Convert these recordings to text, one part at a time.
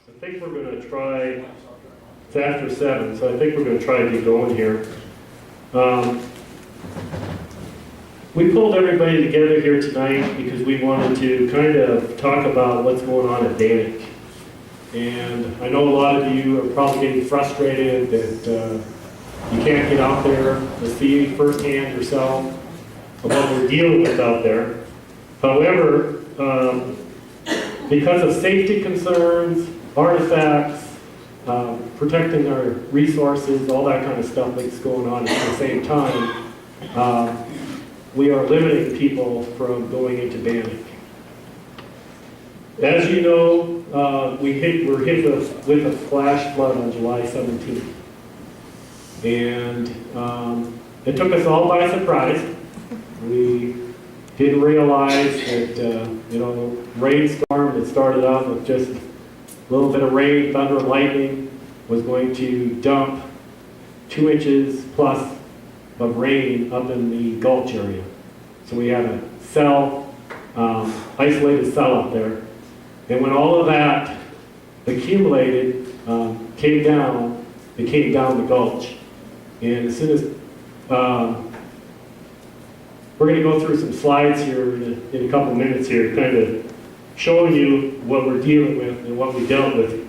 I think we're going to try, it's after 7, so I think we're going to try to get going here. We pulled everybody together here tonight because we wanted to kind of talk about what's going on at Bannack. And I know a lot of you are probably getting frustrated that you can't get out there to see firsthand yourself of what we're dealing with out there. However, because of safety concerns, artifacts, protecting our resources, all that kind of stuff that's going on at the same time, we are limiting people from going into Bannack. As you know, we're hit with a flash flood on July 17th. And it took us all by surprise. We didn't realize that, rainstorm that started out with just a little bit of rain, thunder, and lightning was going to dump 2 inches plus of rain up in the gulch area. So we had a isolated cell up there. And when all of that accumulated, came down, it came down the gulch. And as soon as, we're going to go through some slides here in a couple of minutes here, kind of showing you what we're dealing with and what we dealt with.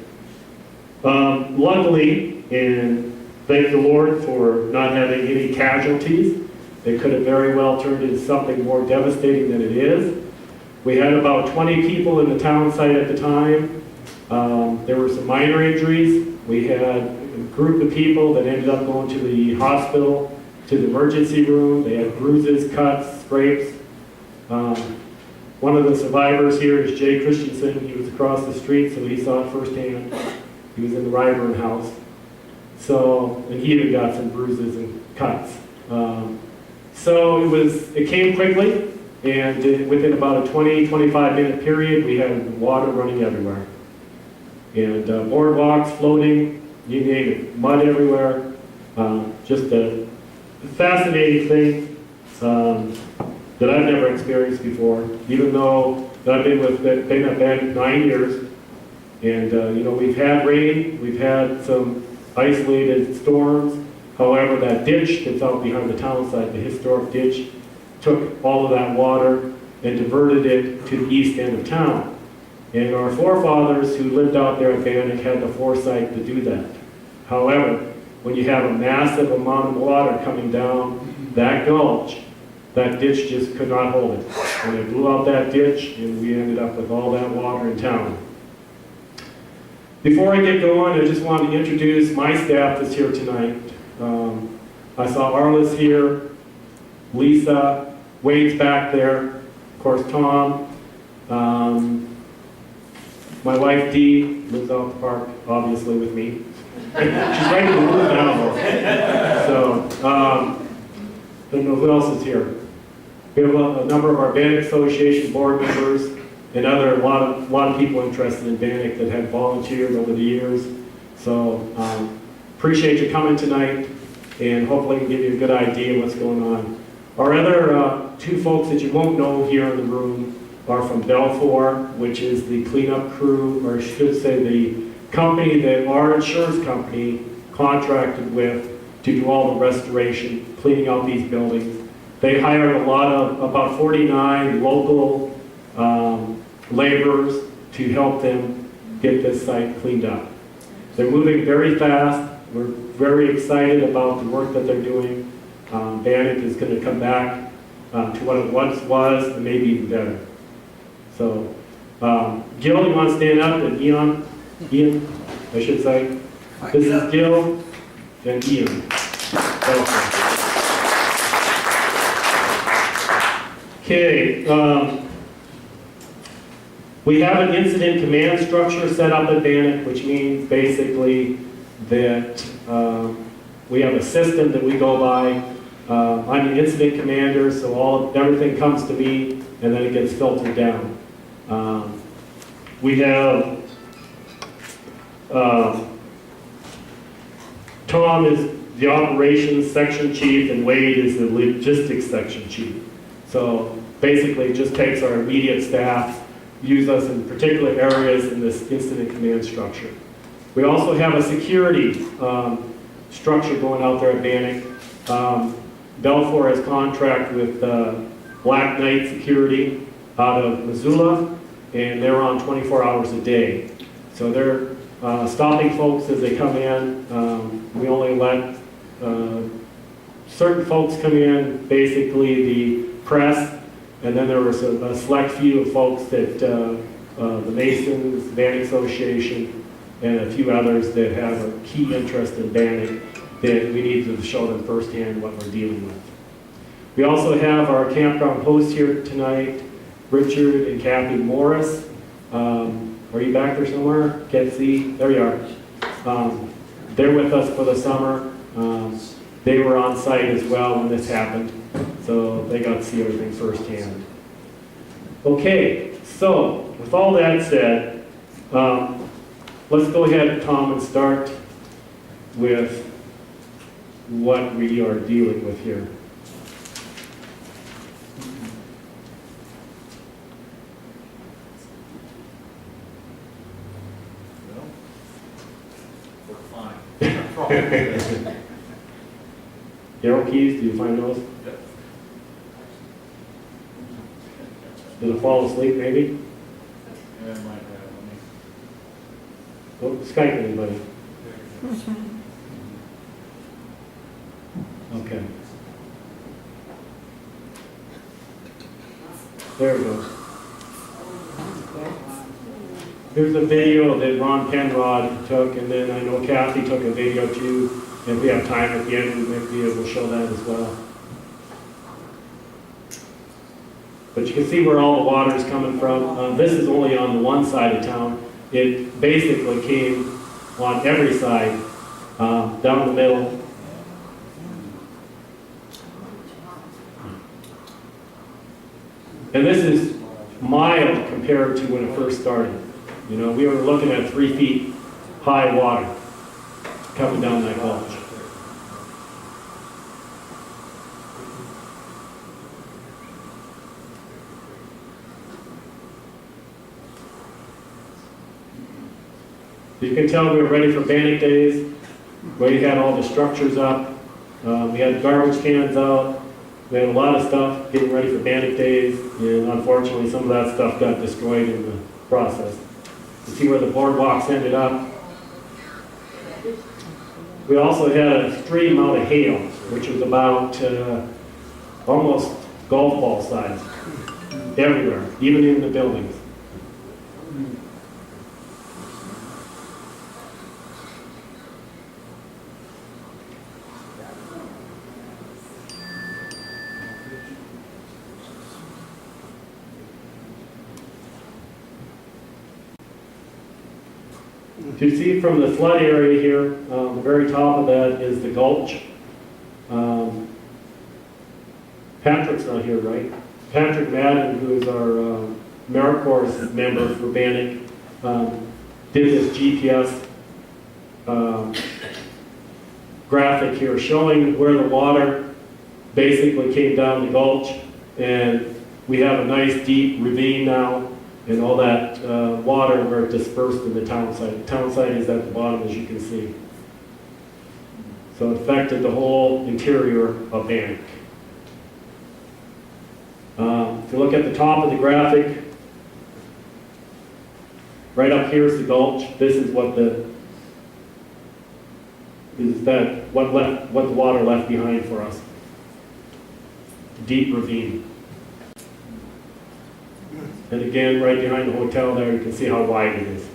Luckily, and thank the Lord for not having any casualties. It could have very well turned into something more devastating than it is. We had about 20 people in the town site at the time. There were some minor injuries. We had a group of people that ended up going to the hospital, to the emergency room. They had bruises, cuts, scrapes. One of the survivors here is Jay Christensen. He was across the street, so he saw it firsthand. He was in the Ryburn house. So, and he even got some bruises and cuts. So it came quickly, and within about a 20-25 minute period, we had water running everywhere. And boardwalks floating, you name it, mud everywhere. Just a fascinating thing that I've never experienced before, even though I've been with Bannack 9 years. And we've had rain, we've had some isolated storms. However, that ditch that's out behind the town site, the historic ditch, took all of that water and diverted it to the east end of town. And our forefathers who lived out there at Bannack had the foresight to do that. However, when you have a massive amount of water coming down that gulch, that ditch just could not hold it. And it blew out that ditch, and we ended up with all that water in town. Before I get going, I just wanted to introduce my staff that's here tonight. I saw Arliss here, Lisa, Wade's back there, of course Tom. My wife Dee lives out the park, obviously, with me. She's ready to move now. So, don't know who else is here. We have a number of our Bannack Association board members and a lot of people interested in Bannack that have volunteered over the years. So, appreciate you coming tonight, and hopefully can give you a good idea of what's going on. Our other 2 folks that you won't know here in the room are from Belfour, which is the cleanup crew, or I should say the company that our insurance company contracted with to do all the restoration, cleaning out these buildings. They hired about 49 local laborers to help them get this site cleaned up. They're moving very fast. We're very excited about the work that they're doing. Bannack is going to come back to what it once was, and maybe even better. So, Gil, you want to stand up? And Ian, I should say. This is Gil and Ian. Okay. We have an incident command structure set up at Bannack, which means basically that we have a system that we go by. I'm the incident commander, so everything comes to me, and then it gets filtered down. We have Tom is the operations section chief, and Wade is the logistics section chief. So basically, it just takes our immediate staff. use us in particular areas in this incident command structure. We also have a security structure going out there at Bannack. Belfour has contract with Black Knight Security out of Missoula, and they're on 24 hours a day. So they're stopping folks as they come in. We only let certain folks come in, basically the press, and then there was a select few of folks that the Masons, Bannack Association, and a few others that have a key interest in Bannack that we need to show them firsthand what we're dealing with. We also have our campground host here tonight, Richard and Kathy Morris. Are you back there somewhere? Can't see. There you are. They're with us for the summer. They were on site as well when this happened, so they got to see everything firsthand. Okay, so with all that said, let's go ahead, Tom, and start with what we are dealing with here. Arrow keys, do you find those? Yep. Did it fall asleep, maybe? Yeah, it might have. Don't Skype anybody. Okay. There we go. Here's a video that Ron Penrod took, and then I know Kathy took a video too. If we have time at the end, we might be able to show that as well. But you can see where all the water is coming from. This is only on the one side of town. It basically came on every side, down the middle. And this is mild compared to when it first started. You know, we were looking at 3 feet high water coming down that gulch. You can tell we were ready for Bannack days. We had all the structures up. We had garbage cans out. We had a lot of stuff getting ready for Bannack days, and unfortunately some of that stuff got destroyed in the process. You see where the boardwalks ended up. We also had an extreme amount of hail, which was about almost golf ball size, everywhere, even in the buildings. You see from the flood area here, the very top of that is the gulch. Patrick's not here, right? Patrick Madden, who is our AmeriCorps member for Bannack, did this GPS graphic here showing where the water basically came down the gulch, and we have a nice deep ravine now. And all that water were dispersed in the town site. The town site is at the bottom, as you can see. So it affected the whole interior of Bannack. If you look at the top of the graphic, right up here is the gulch. This is what the water left behind for us. Deep ravine. And again, right behind the hotel there, you can see how wide it is.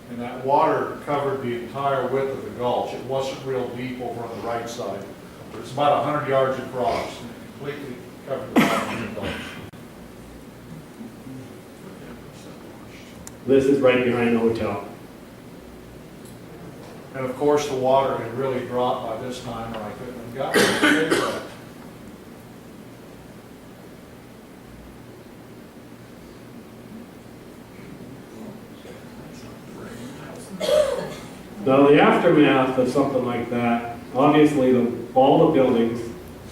And that water covered the entire width of the gulch. It wasn't real deep over on the right side. It's about 100 yards across, and it completely covered the bottom of the gulch. This is right behind the hotel. And of course, the water had really dropped by this time, or I couldn't have gotten it. Now, the aftermath of something like that, obviously all the buildings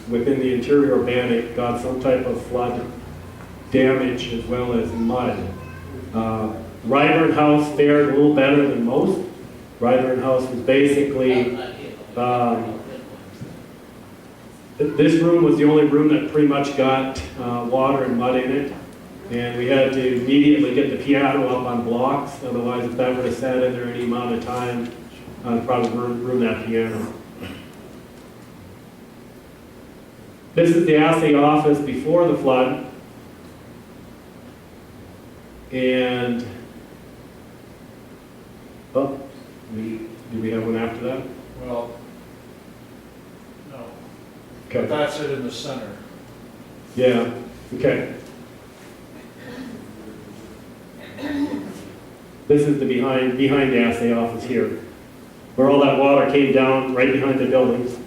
within the interior of Bannack got some type of flood damage as well as mud. Ryburn House fared a little better than most. Ryburn House was basically, this room was the only room that pretty much got water and mud in it. And we had to immediately get the piano up on blocks, otherwise if that would have sat in there any amount of time, I'd probably ruin that piano. This is the assay office before the flood. And, oh, do we have one after that? Well, no. Okay. But that's it in the center. Yeah, okay. This is the behind the assay office here, where all that water came down right behind the buildings.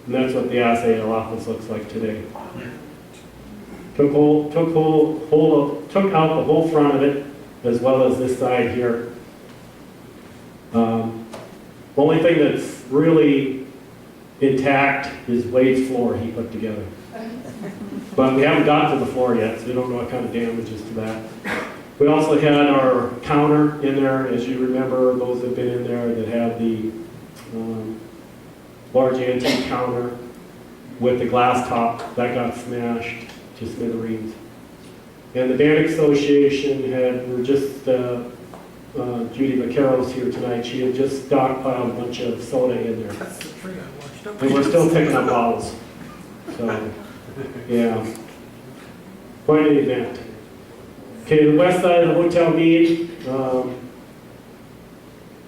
And that's what the assay office looks like today. Took out the whole front of it, as well as this side here. The only thing that's really intact is Wade's floor he put together. But we haven't gotten to the floor yet, so we don't know what kind of damage is to that. We also had our counter in there, as you remember, those that have been in there that have the large antique counter with the glass top, that got smashed to smithereens. And the Bannack Association we're just, Judy Vaquero's here tonight, she had just stockpiled a bunch of soda in there. That's the tree I watched up. And we're still picking up bottles. So, yeah. Quite an event. Okay, the west side of the hotel mead,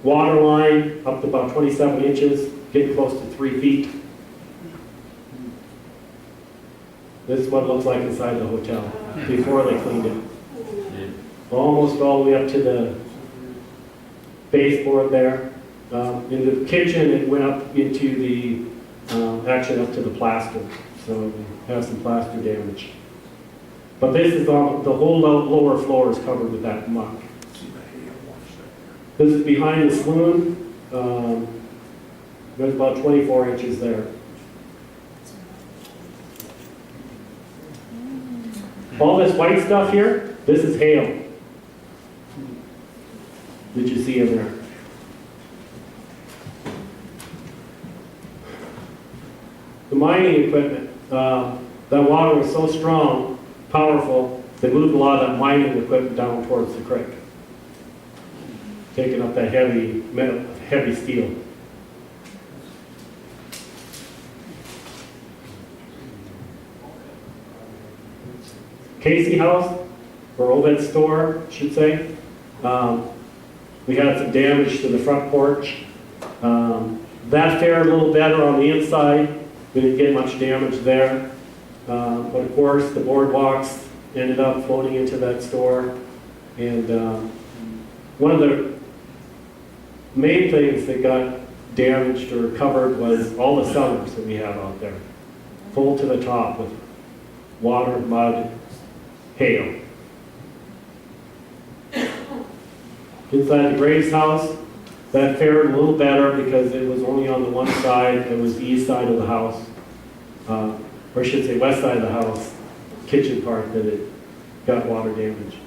water line up to about 27 inches, getting close to 3 feet. This is what it looks like inside the hotel before they cleaned it. Almost all the way up to the baseboard there. In the kitchen, it went up into the, actually up to the plaster. So we have some plaster damage. But this is on, the whole lower floor is covered with that muck. This is behind the saloon. There's about 24 inches there. All this white stuff here, this is hail. Did you see in there? The mining equipment, that water was so strong, powerful, they moved a lot of that mining equipment down towards the creek, taking up that heavy steel. Casey House, or Obed store, I should say. We had some damage to the front porch. That fared a little better on the inside. We didn't get much damage there. But of course, the boardwalks ended up floating into that store. And one of the main things that got damaged or covered was all the cellars that we have out there. Full to the top with water, mud, hail. Inside the Graves house, that fared a little better because it was only on the one side. It was the east side of the house, or I should say west side of the house, kitchen part, that it got water damage.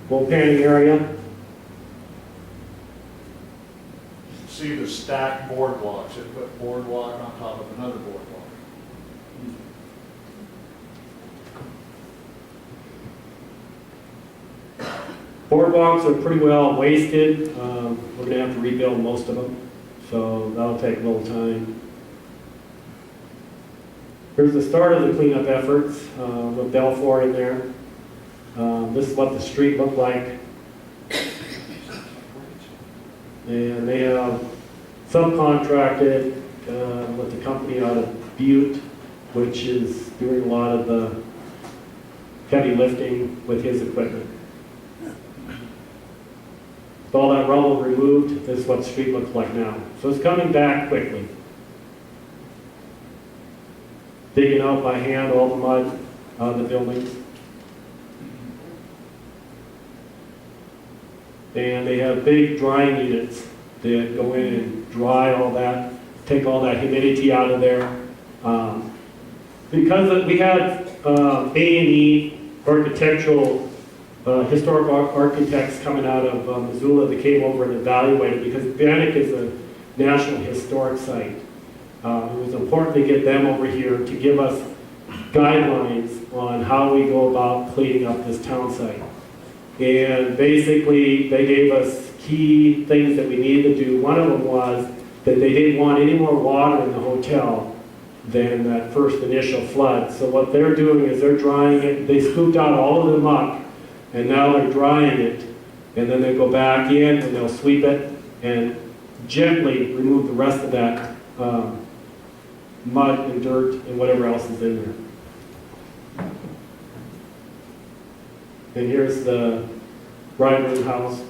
Bull panning area. See the stacked boardwalks. It put boardwalk on top of another boardwalk. Boardwalks are pretty well wasted. We're going to have to rebuild most of them, so that'll take a little time. Here's the start of the cleanup efforts with Belfour in there. This is what the street looked like. And they have subcontracted with the company out of Butte, which is doing a lot of the heavy lifting with his equipment. With all that rubble removed, this is what the street looks like now. So it's coming back quickly. Digging out by hand all the mud out of the buildings. And they have big drying units that go in and dry all that, take all that humidity out of there. Because we had A&E architectural, historic architects coming out of Missoula that came over and evaluated, because Bannack is a National Historic Site. It was important to get them over here to give us guidelines on how we go about cleaning up this town site. And basically, they gave us key things that we needed to do. One of them was that they didn't want any more water in the hotel than that first initial flood. So what they're doing is they're drying it. They scooped out all of the muck, and now they're drying it. And then they go back in and they'll sweep it and gently remove the rest of that mud and dirt and whatever else is in there. And here's the right room house.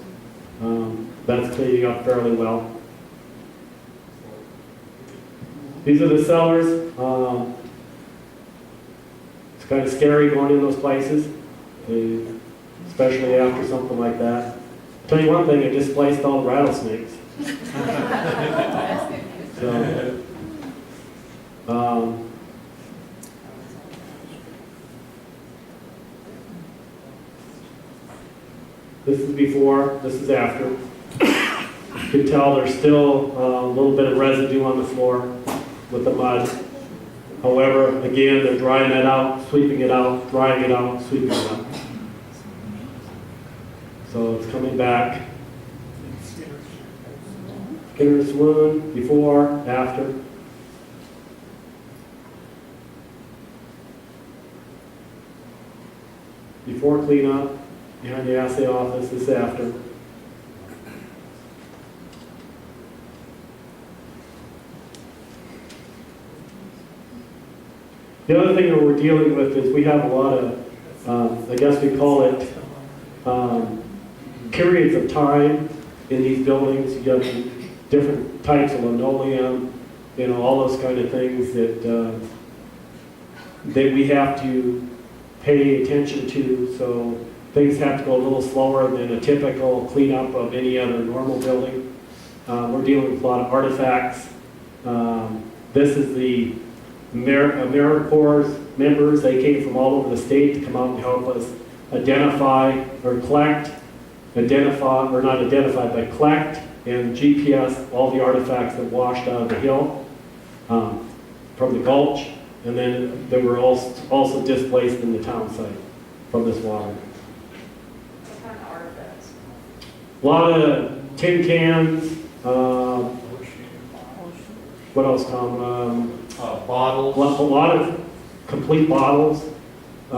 That's cleaning up fairly well. These are the cellars. It's kind of scary going in those places, especially after something like that. I'll tell you one thing, it displaced all the rattlesnakes. So, this is before, this is after. You can tell there's still a little bit of residue on the floor with the mud. However, again, they're drying that out, sweeping it out, drying it out, sweeping it out. So it's coming back. Skinner's wound, before, after. Before cleanup, behind the assay office, this is after. The other thing that we're dealing with is we have a lot of, I guess we call it, periods of time in these buildings. You got different types of linoleum, all those kind of things that we have to pay attention to. So things have to go a little slower than a typical cleanup of any other normal building. We're dealing with a lot of artifacts. This is the AmeriCorps members. They came from all over the state to come out and help us identify or collect, but collect and GPS all the artifacts that washed out of the hill from the gulch, and then they were also displaced in the town site from this water. What kind of artifacts? A lot of tin cans, what else, Tom? Bottles. A lot of complete bottles. A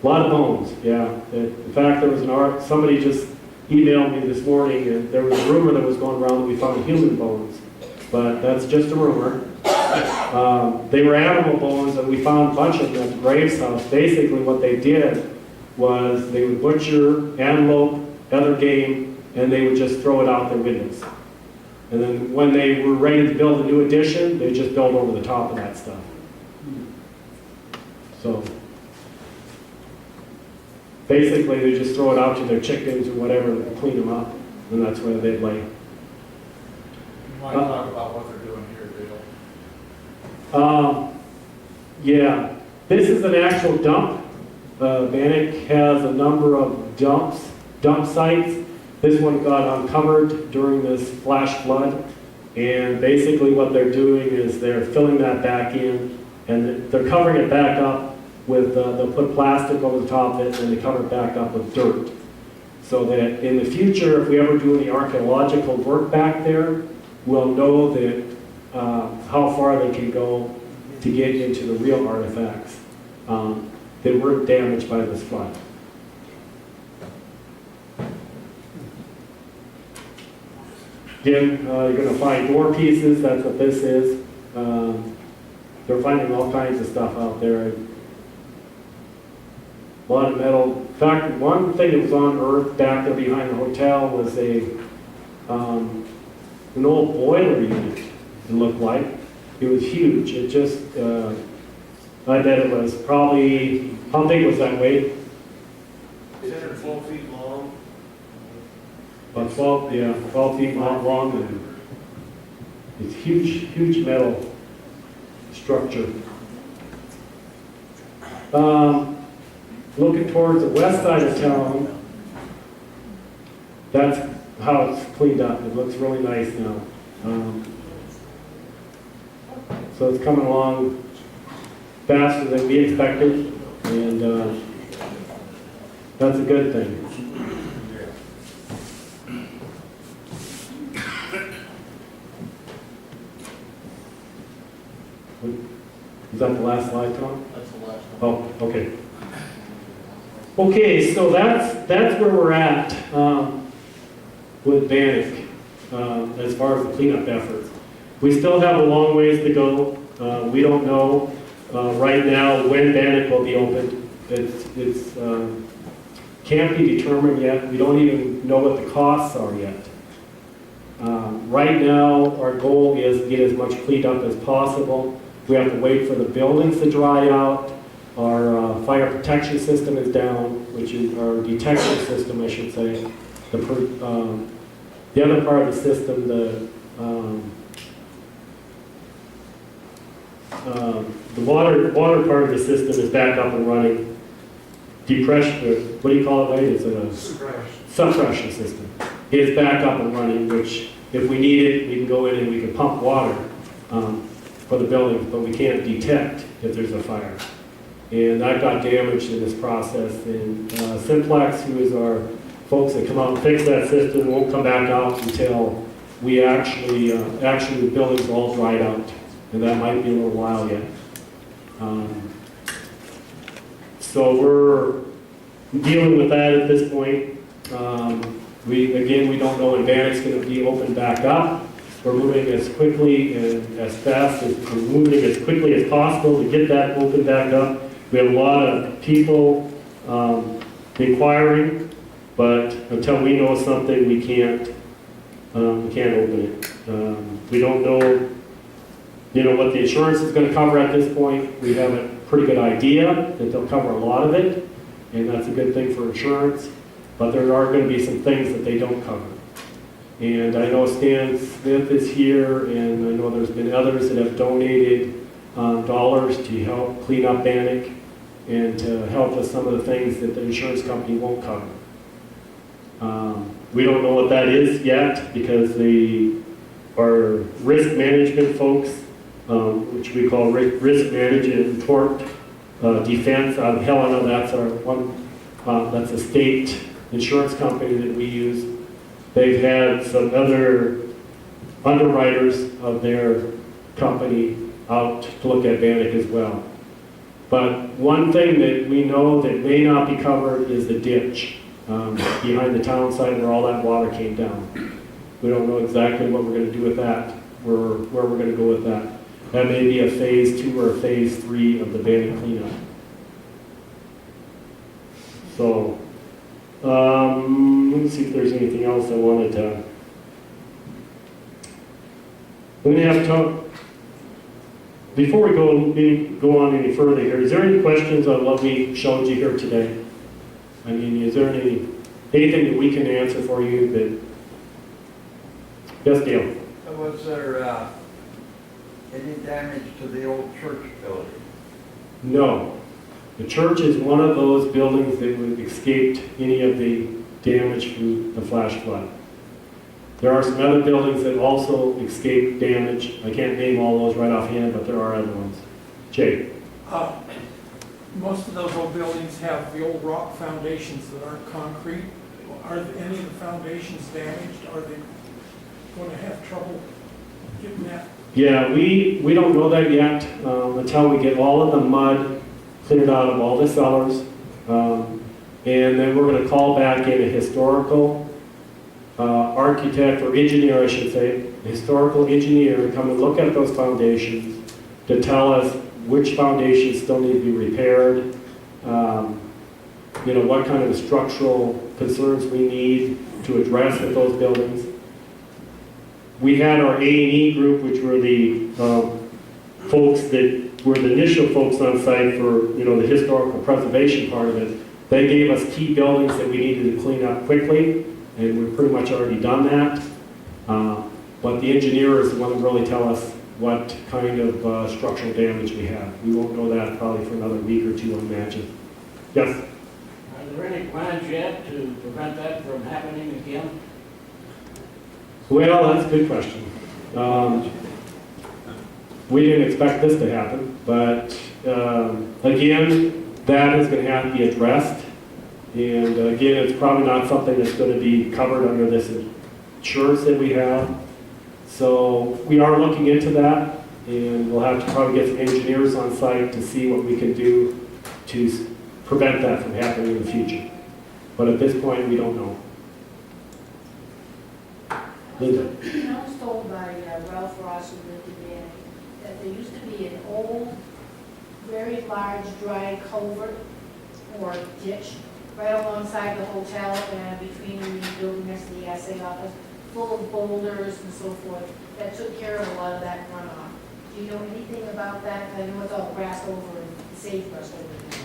lot of bones, yeah. In fact, there was somebody just emailed me this morning, and there was a rumor that was going around that we found human bones, but that's just a rumor. They were animal bones, and we found a bunch of them at Graves' house. Basically, what they did was they would butcher antelope, other game, and they would just throw it out their windows. And then when they were ready to build a new addition, they just built over the top of that stuff. So basically, they just throw it out to their chickens or whatever and clean them up, and that's where they'd lay. You might talk about what they're doing here, Dale. Yeah, this is an actual dump. Bannack has a number of dump sites. This one got uncovered during this flash flood, and basically what they're doing is they're filling that back in, and they're covering it back up with, they'll put plastic over the top of it, and they cover it back up with dirt. So that in the future, if we ever do any archaeological work back there, we'll know that how far they can go to get into the real artifacts that weren't damaged by this flood. Again, you're going to find door pieces. That's what this is. They're finding all kinds of stuff out there. A lot of metal. In fact, one thing that was on Earth back there behind the hotel was an old boiler unit, it looked like. It was huge. It just, I bet it was probably, how big was that, Wade? 10 or 12 feet long. About 12 feet long, and it's huge metal structure. Looking towards the west side of town, that's how it's cleaned up. It looks really nice now. So it's coming along faster than we expected, and that's a good thing. Is that the last slide, Tom? That's the last one. Oh, okay. Okay, so that's where we're at with Bannack as far as the cleanup efforts. We still have a long ways to go. We don't know right now when Bannack will be opened. It's can't be determined yet. We don't even know what the costs are yet. Right now, our goal is to get as much cleaned up as possible. We have to wait for the buildings to dry out. Our fire protection system is down, which is our detection system, I should say. The other part of the system, the water part of the system is back up and running. Depression, what do you call it, right? It's a suppression system. It's back up and running, which if we need it, we can go in and we can pump water for the buildings, but we can't detect if there's a fire. And that got damaged in this process. And Simplex, who is our folks that come out and fix that system, won't come back out until we actually the building's all dried out. And that might be a little while yet. So we're dealing with that at this point. We don't know when Bannack's going to be opened back up. We're moving as quickly and as fast as we're moving as quickly as possible to get that open back up. We have a lot of people inquiring, but until we know something, we can't open it. We don't know, what the insurance is going to cover at this point. We have a pretty good idea that they'll cover a lot of it, and that's a good thing for insurance. But there are going to be some things that they don't cover. And I know Stan Smith is here, and I know there's been others that have donated dollars to help clean up Bannack and to help with some of the things that the insurance company won't cover. We don't know what that is yet because our risk management folks, which we call risk management and tort defense out of Helena, that's our one, that's a state insurance company that we use. They've had some other underwriters of their company out to look at Bannack as well. But one thing that we know that may not be covered is the ditch behind the town site where all that water came down. We don't know exactly what we're going to do with that, where we're going to go with that. That may be a phase 2 or a phase 3 of the Bannack cleanup. So, let me see if there's anything else I wanted to. I'm going to have to talk. Before we go on any further here, is there any questions on what we showed you here today? I mean, is there anything that we can answer for you that? Yes, Dale. Was there any damage to the old church building? No. The church is one of those buildings that would escaped any of the damage from the flash flood. There are some other buildings that also escaped damage. I can't name all those right offhand, but there are other ones. Jay? Most of those old buildings have the old rock foundations that aren't concrete. Are any of the foundations damaged? Are they going to have trouble getting that? Yeah, we don't know that yet until we get all of the mud cleared out of all the cellars. And then we're going to call back in a historical architect or engineer, I should say, a historical engineer to come and look at those foundations to tell us which foundations still need to be repaired, what kind of structural concerns we need to address with those buildings. We had our A&E group, which were the folks that were the initial folks on site for the historical preservation part of it. They gave us key buildings that we needed to clean up quickly. and we've pretty much already done that. But the engineer is the one that really tell us what kind of structural damage we have. We won't know that probably for another week or two, I imagine. Yes? Are there any plans yet to prevent that from happening again? Well, that's a good question. We didn't expect this to happen, but again, that is going to have to be addressed. And again, it's probably not something that's going to be covered under this insurance that we have. So we are looking into that, and we'll have to probably get some engineers on site to see what we can do to prevent that from happening in the future. But at this point, we don't know. Linda? I was told by Ralph Ross, who lived in Bannack, that there used to be an old, very large dry culvert or ditch right alongside the hotel and between the building next to the assay office, full of boulders and so forth, that took care of a lot of that runoff. Do you know anything about that? I know it's all grass over and sagebrush over there.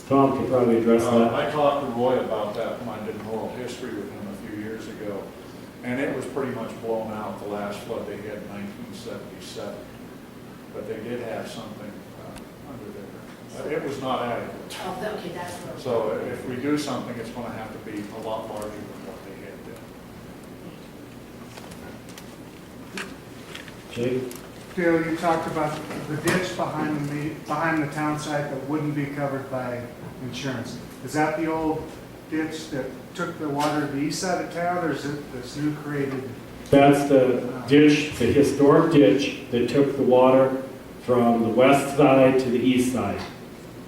Tom could probably address that. I talked to Roy about that when I did oral history with him a few years ago, and it was pretty much blown out the last flood they had in 1977. But they did have something under there. It was not adequate. Oh, okay, that's what. So if we do something, it's going to have to be a lot larger than what they had then. Jake? Bill, you talked about the ditch behind the town site that wouldn't be covered by insurance. Is that the old ditch that took the water to the east side of town, or is it this new created? That's the ditch, the historic ditch that took the water from the west side to the east side.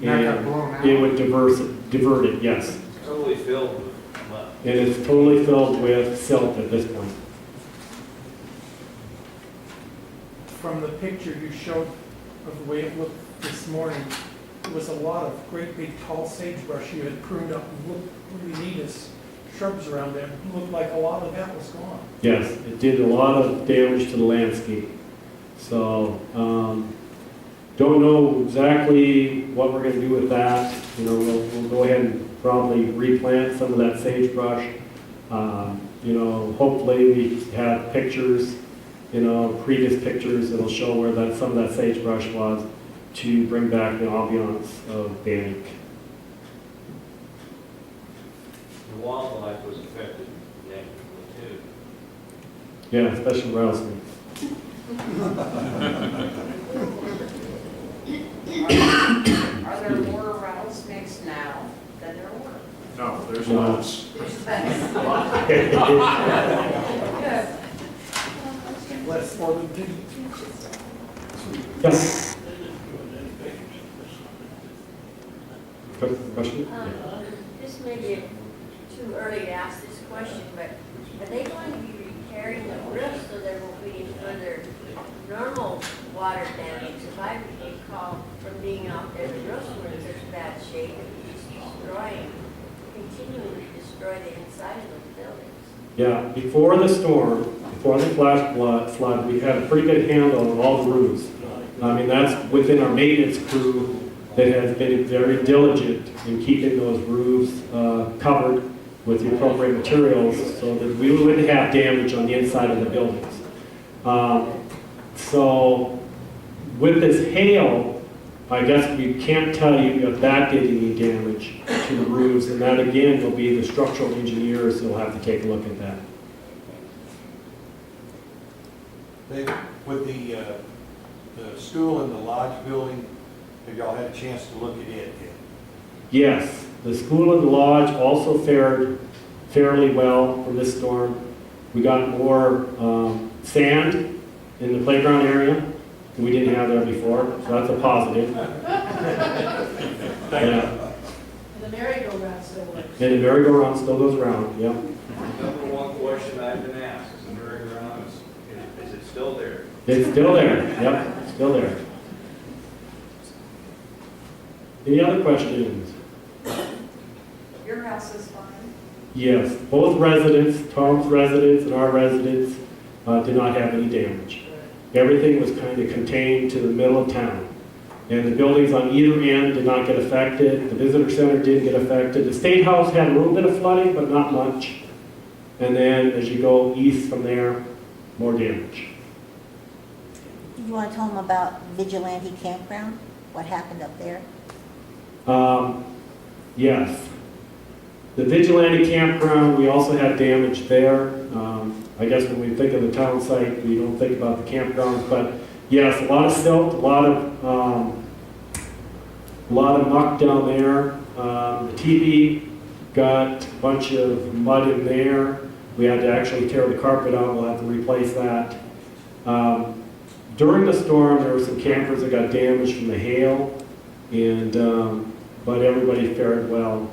That got blown out? It would divert it, yes. Totally filled with mud. And it's totally filled with silt at this point. From the picture you showed of the way it looked this morning, there was a lot of great big tall sagebrush you had pruned up and looked really neat as shrubs around there. It looked like a lot of that was gone. Yes, it did a lot of damage to the landscape. So, don't know exactly what we're going to do with that. You know, we'll go ahead and probably replant some of that sagebrush. You know, hopefully we have pictures, you know, previous pictures that'll show where that some of that sagebrush was to bring back the ambiance of Bannack. The wildlife was affected negatively too. Yeah, especially rattlesnakes. Are there more rattlesnakes now than there were? No, there's No. lots. Good. Less more than 50. Yes. Question? This may be too early to ask this question, but are they going to be repairing the roof so there won't be any further normal water damage? If I recall from being out there, the roofs were in such bad shape that we just continually destroy the inside of those buildings. Yeah, before the storm, before the flash flood, we had a pretty good handle on all the roofs. I mean, that's within our maintenance crew that has been very diligent in keeping those roofs covered with the appropriate materials so that we wouldn't have damage on the inside of the buildings. So with this hail, I guess we can't tell you if that did any damage to the roofs, and that again will be the structural engineers that will have to take a look at that. With the school and the lodge building, have y'all had a chance to look at it yet? Yes, the school and the lodge also fared fairly well from this storm. We got more sand in the playground area than we didn't have there before, so that's a positive. Yeah. The merry-go-round still works. And the merry-go-round still goes around, yep. Number one question I've been asked is the merry-go-round, is it still there? It's still there, yep, still there. Any other questions? Your house is fine. Yes, both residents, Tom's residence and our residence, did not have any damage. Everything was kind of contained to the middle of town. And the buildings on either end did not get affected. The visitor center didn't get affected. The State House had a little bit of flooding, but not much. And then as you go east from there, more damage. Did you want to tell them about Vigilante Campground? What happened up there? Yes. The Vigilante Campground, we also had damage there. I guess when we think of the town site, we don't think about the campgrounds, but yes, a lot of silt, a lot of muck down there. The teepee got a bunch of mud in there. We had to actually tear the carpet out. We'll have to replace that. During the storm, there were some campers that got damaged from the hail, and but everybody fared well.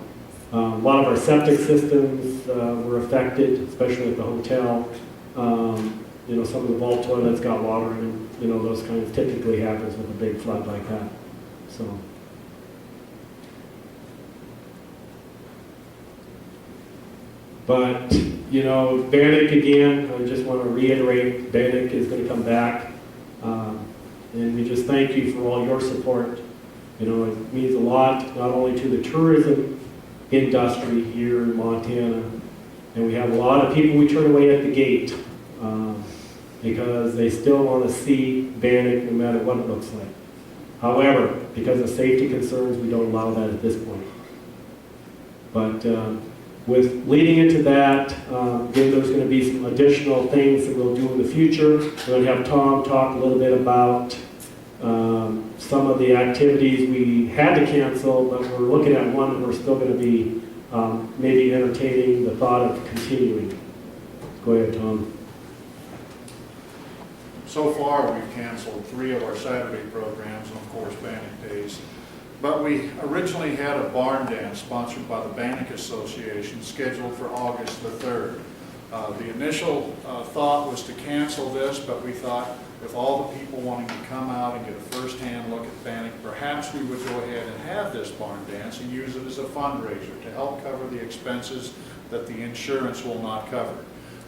A lot of our septic systems were affected, especially at the hotel. You know, some of the vault toilets got water in them. You know, those kinds typically happens with a big flood like that. So. But, you know, Bannack again, I just want to reiterate, Bannack is going to come back. And we just thank you for all your support. You know, it means a lot, not only to the tourism industry here in Montana, and we have a lot of people we turn away at the gate because they still want to see Bannack no matter what it looks like. However, because of safety concerns, we don't allow that at this point. But with leading into that, again, there's going to be some additional things that we'll do in the future. We're going to have Tom talk a little bit about some of the activities we had to cancel, but we're looking at one that we're still going to be maybe entertaining the thought of continuing. Go ahead, Tom. So far, we've canceled 3 of our Saturday programs, and of course, Bannack Days. But we originally had a barn dance sponsored by the Bannack Association scheduled for August the 3rd. The initial thought was to cancel this, but we thought with all the people wanting to come out and get a first-hand look at Bannack, perhaps we would go ahead and have this barn dance and use it as a fundraiser to help cover the expenses that the insurance will not cover.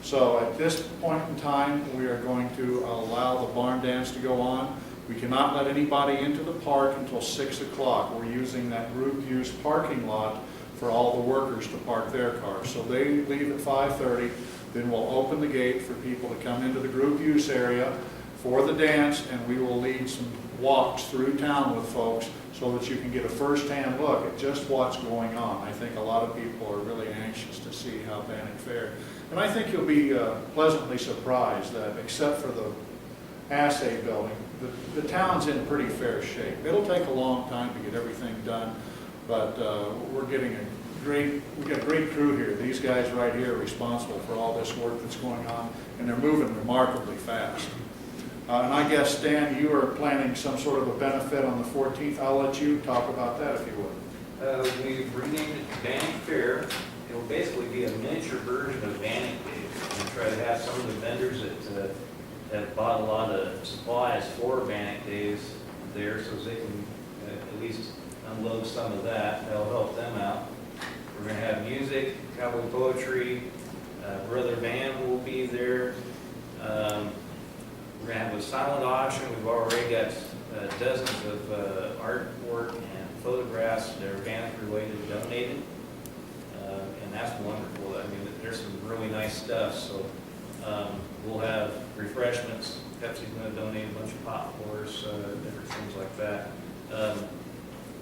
So at this point in time, we are going to allow the barn dance to go on. We cannot let anybody into the park until 6 o'clock. We're using that group use parking lot for all the workers to park their cars. So they leave at 5:30, then we'll open the gate for people to come into the group use area for the dance, and we will lead some walks through town with folks so that you can get a first-hand look at just what's going on. I think a lot of people are really anxious to see how Bannack fared. And I think you'll be pleasantly surprised that except for the assay building, the town's in pretty fair shape. It'll take a long time to get everything done, but we're getting we've got a great crew here. These guys right here are responsible for all this work that's going on, and they're moving remarkably fast. And I guess, Stan, you are planning some sort of a benefit on the 14th. I'll let you talk about that if you would. We've renamed it Bannack Fair. It'll basically be a miniature version of Bannack Days. We'll try to have some of the vendors that bought a lot of supplies for Bannack Days there so they can at least unload some of that. That'll help them out. We're going to have music, cowboy poetry, Brother Band will be there. We're going to have a silent auction. We've already got dozens of artwork and photographs that are Bannack related donated. And that's wonderful. I mean, there's some really nice stuff. So we'll have refreshments. Pepsi's going to donate a bunch of popcorns, different things like that.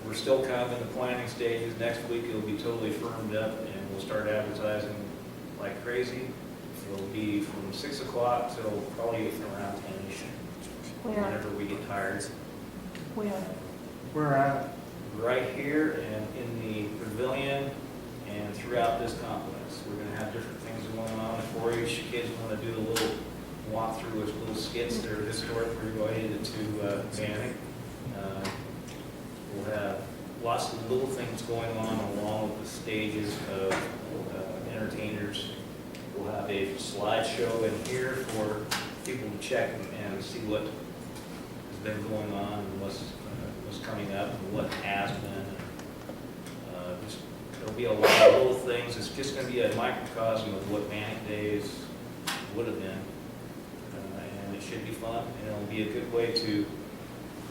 We're still kind of in the planning stages. Next week it'll be totally firmed up and we'll start advertising like crazy. It'll be from 6 o'clock till probably around 10-ish. Whenever we get tired. Where at? Right here and in the pavilion and throughout this complex. We're going to have different things going on. If 4-H kids want to do a little walkthrough with little skits that are historically related to Bannack. We'll have lots of little things going on along with the stages of entertainers. We'll have a slideshow in here for people to check and see what has been going on and what's coming up and what has been. There'll be a lot of little things. It's just going to be a microcosm of what Bannack Days would have been. And it should be fun, and it'll be a good way to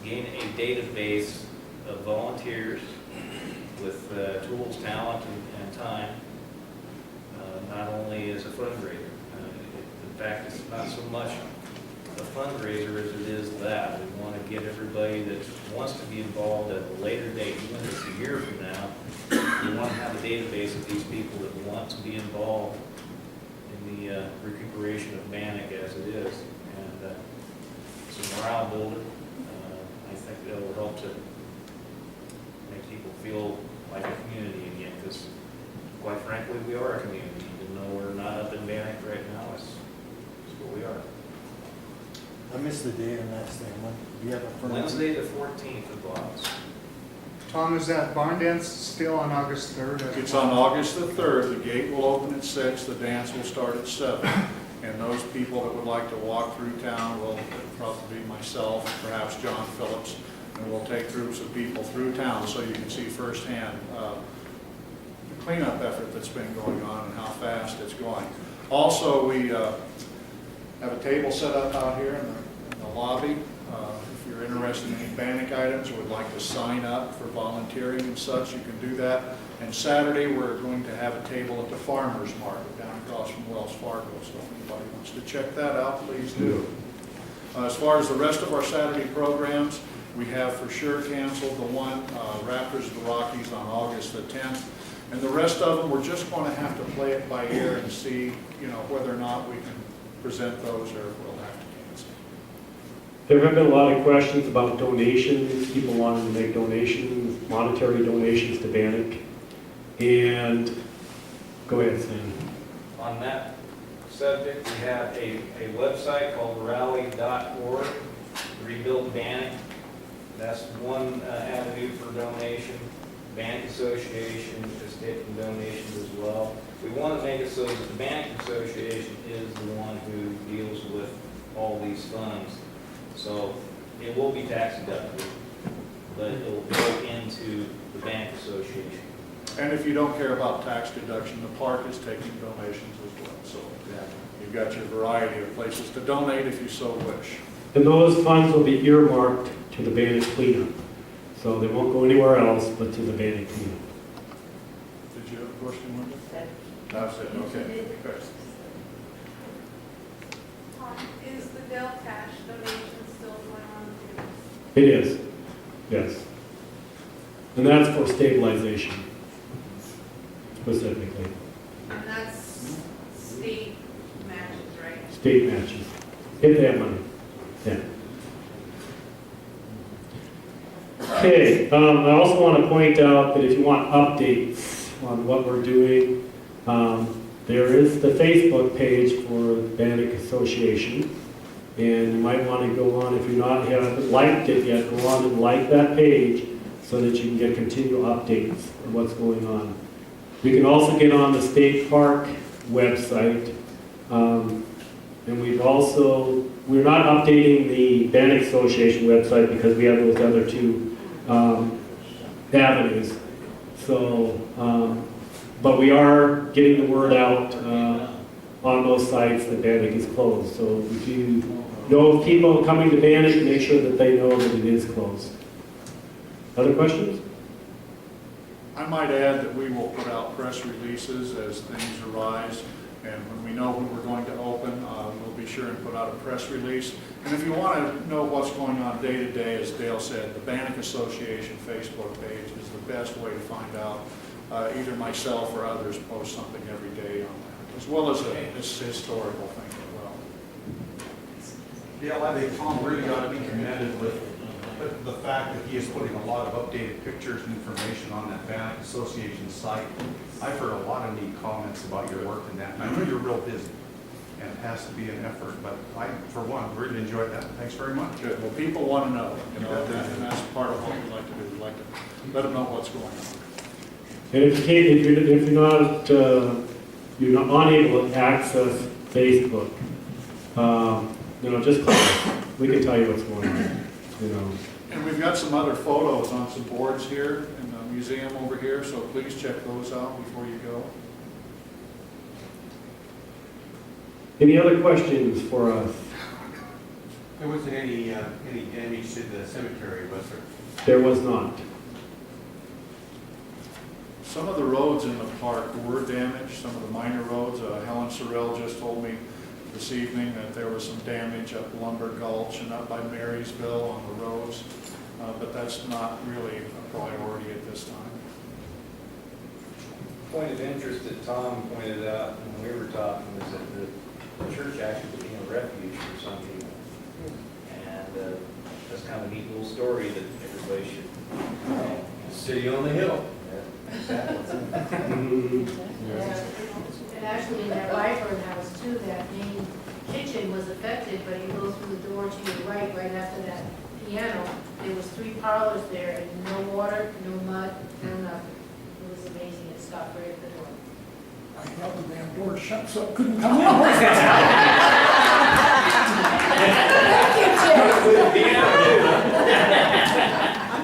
gain a database of volunteers with tools, talent, and time. Not only as a fundraiser fact, it's not so much a fundraiser as it is that. We want to get everybody that wants to be involved at a later date, even if it's a year from now. We want to have a database of these people that want to be involved in the recuperation of Bannack as it is. And it's a morale builder. I think that will help to make people feel like a community again, because quite frankly, we are a community. Even though we're not up in Bannack right now, it's what we are. I missed the day on that thing. Do you have a firm? Wednesday the 14th of August. Tom, is that barn dance still on August 3rd? It's on August the 3rd. The gate will open at 6. The dance will start at 7. And those people that would like to walk through town will probably be myself, perhaps John Phillips, and we'll take groups of people through town so you can see firsthand the cleanup effort that's been going on and how fast it's going. Also, we have a table set up out here in the lobby. If you're interested in any Bannack items or would like to sign up for volunteering and such, you can do that. And Saturday, we're going to have a table at the Farmers Market down across from Wells Fargo. So if anybody wants to check that out, please do. As far as the rest of our Saturday programs, we have for sure canceled the one, Raptors of the Rockies, on August the 10th. And the rest of them, we're just going to have to play it by ear and see, whether or not we can present those or we'll have to cancel. There have been a lot of questions about donations, people wanting to make donations, monetary donations to Bannack. And go ahead, Sam. On that subject, we have a website called rally.org, Rebuild Bannack. That's one avenue for donation. Bannack Association is taking donations as well. We want to make it so that the Bannack Association is the one who deals with all these funds. So it will be tax deductible, but it will go into the Bannack Association. And if you don't care about tax deduction, the park is taking donations as well. So you've got your variety of places to donate if you so wish. And those funds will be earmarked to the Bannack cleanup. So they won't go anywhere else but to the Bannack cleanup. Did you have a question, Linda? That's it, okay. Is the Dell cash donation still going on too? It is, yes. And that's for stabilization, specifically. And that's state matches, right? State matches, if they have money, yeah. Okay, I also want to point out that if you want updates on what we're doing, there is the Facebook page for the Bannack Association, and you might want to go on, if you're not, haven't liked it yet, go on and like that page so that you can get continual updates of what's going on. We can also get on the state park website, and we're not updating the Bannack Association website because we have those other two avenues. So, but we are getting the word out on those sites that Bannack is closed. So if you know of people coming to Bannack, make sure that they know that it is closed. Other questions? I might add that we will put out press releases as things arise. And when we know when we're going to open, we'll be sure and put out a press release. And if you want to know what's going on day to day, as Dale said, the Bannack Association Facebook page is the best way to find out. Either myself or others post something every day on that, as well as this historical thing as well. Yeah, I think Tom really ought to be commended with the fact that he is putting a lot of updated pictures and information on that Bannack Association site. I've heard a lot of neat comments about your work in that, and I know you're real busy, and it has to be an effort, but I, for one, really enjoyed that. Thanks very much. Good. Well, people want to know, and that's part of what we like to do. We like to let them know what's going on. And if you can't, if you're not unable to access Facebook, just call us. We can tell you what's going on. And we've got some other photos on some boards here in the museum over here, so please check those out before you go. Any other questions for us? There wasn't any damage to the cemetery, was there? There was not. Some of the roads in the park were damaged, some of the minor roads. Helen Sorrell just told me this evening that there was some damage up Lumber Gulch and up by Marysville on the roads, but that's not really a priority at this time. Point of interest that Tom pointed out when we were talking was that the church actually became a refuge for some people. And that's kind of a neat little story that everybody should know. City on the hill. Exactly. And actually in that Lyford house too, that main kitchen was affected, but you go through the door to your right, right after that piano, there was 3 parlors there and no water, no mud, no nothing. It was amazing. It stopped right at the door. I held the damn door shut so it couldn't come in.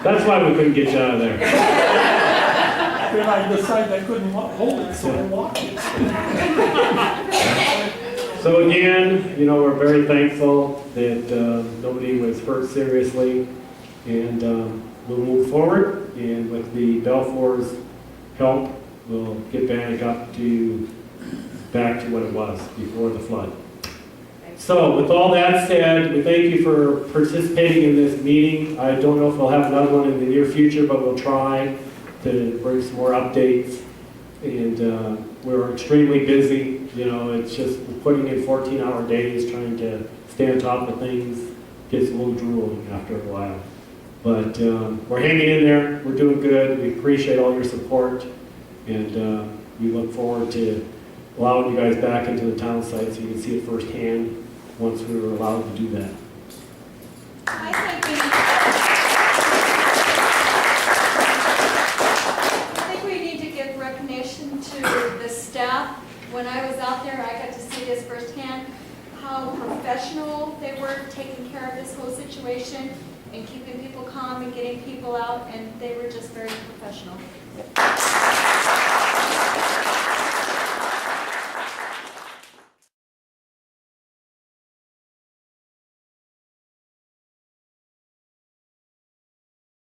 That's why we couldn't get you out of there. Then I decided I couldn't hold it, so I walked it. So again, you know, we're very thankful that nobody was hurt seriously, and we'll move forward, and with the Balfour's help, we'll get Bannack up to back to what it was before the flood. So with all that said, we thank you for participating in this meeting. I don't know if we'll have another one in the near future, but we'll try to bring some more updates. And we're extremely busy. You know, it's just putting in 14-hour days, trying to stay on top of things gets a little drooling after a while. But we're hanging in there. We're doing good. We appreciate all your support. And we look forward to allowing you guys back into the town site so you can see it firsthand once we were allowed to do that. I think we need to give recognition to the staff. When I was out there, I got to see this firsthand, how professional they were taking care of this whole situation and keeping people calm and getting people out, and they were just very professional.